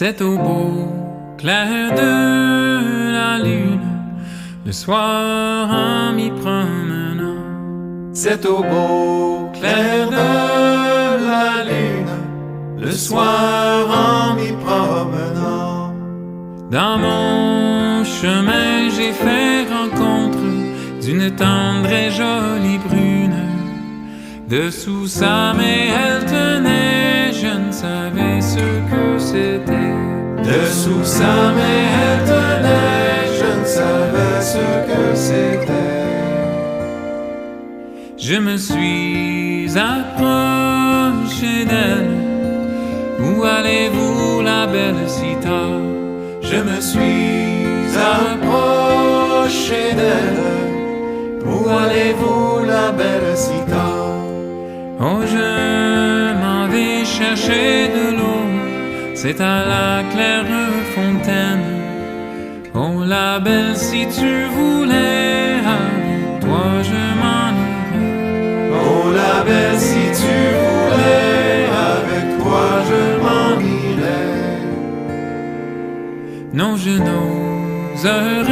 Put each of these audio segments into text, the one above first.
C'est au beau clair de la lune, le soir en m'y promenant. C'est au beau clair de la lune, le soir en m'y promenant. Dans mon chemin j'ai fait rencontre d'une tendre et jolie brune. Dessous sa main elle tenait, je ne savais ce que c'était. Dessous sa main elle tenait, je ne savais ce que c'était. Je me suis approché d'elle. Où allez-vous la belle si tard? Je me suis approché d'elle. Où allez-vous la belle si tard? Oh, je m'en vais chercher de l'eau, c'est à la claire fontaine. Oh, la belle, si tu voulais, avec toi je m'en irais. Oh, la belle, si tu voulais, avec toi je m'en irais. Non, je n'oserais,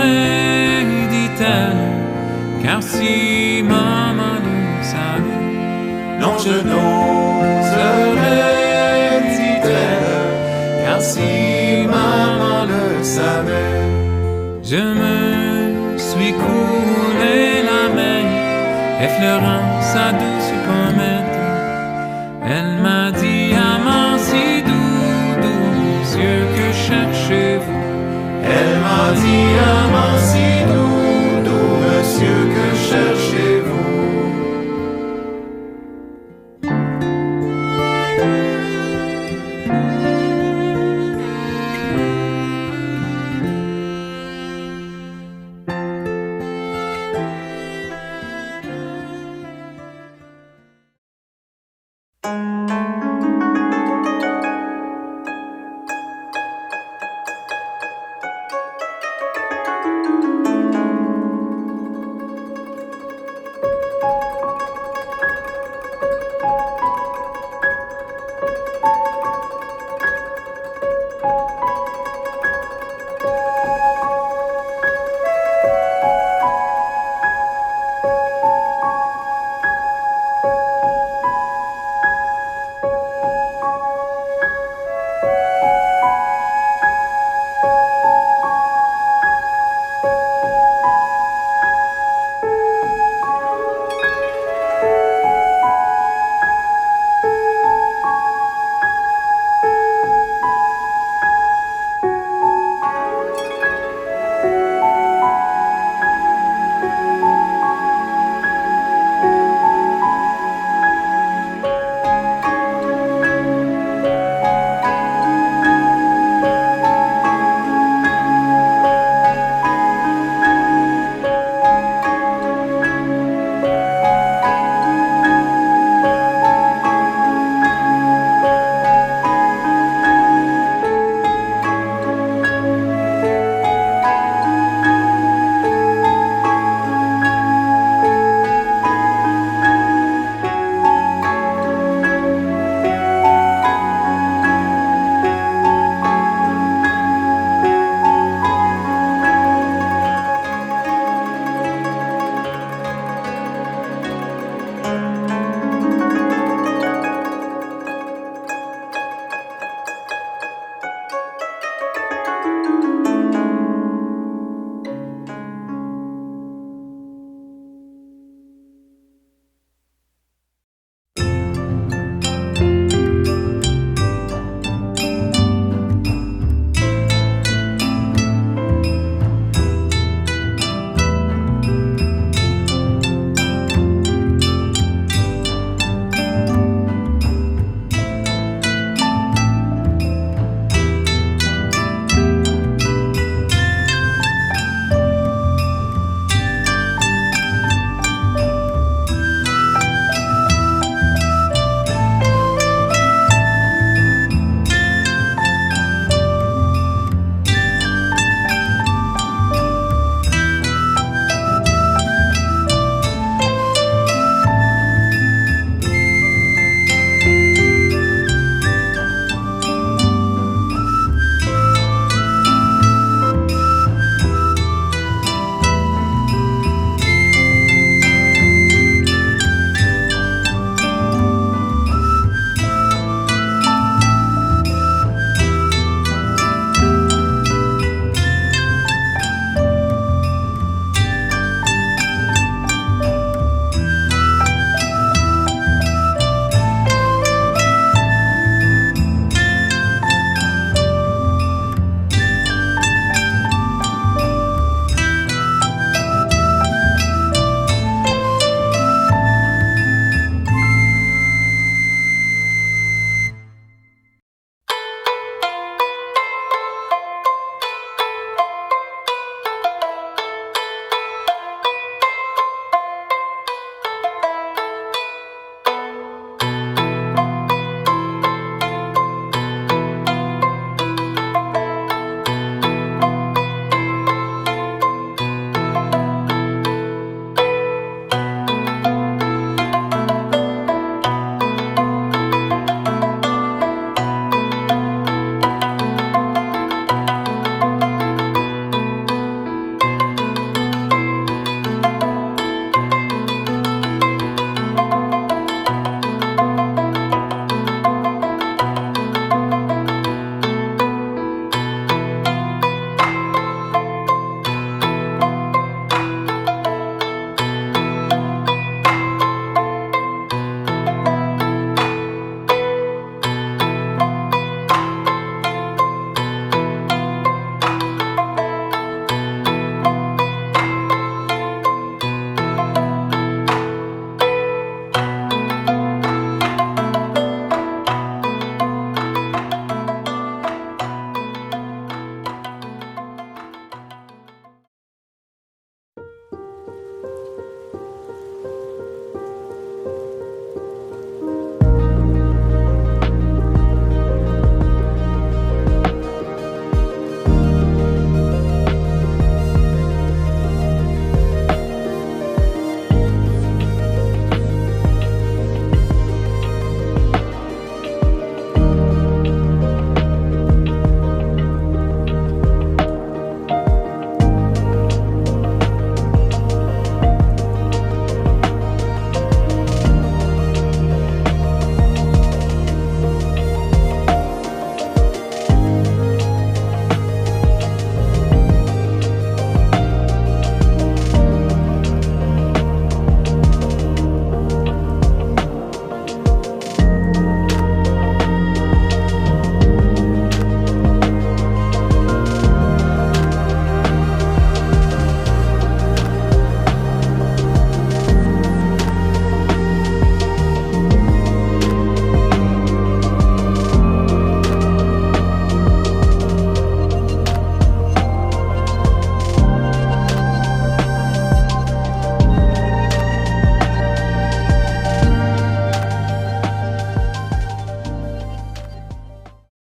dit-elle, car si maman le savait. Non, je n'oserais, dit-elle, car si maman le savait. Je me suis coulé la main, effleurant sa douce pommette. Elle m'a dit, amant si doux, doux, monsieur, que cherchez-vous? Elle m'a dit, amant si doux, doux, monsieur, que cherchez-vous?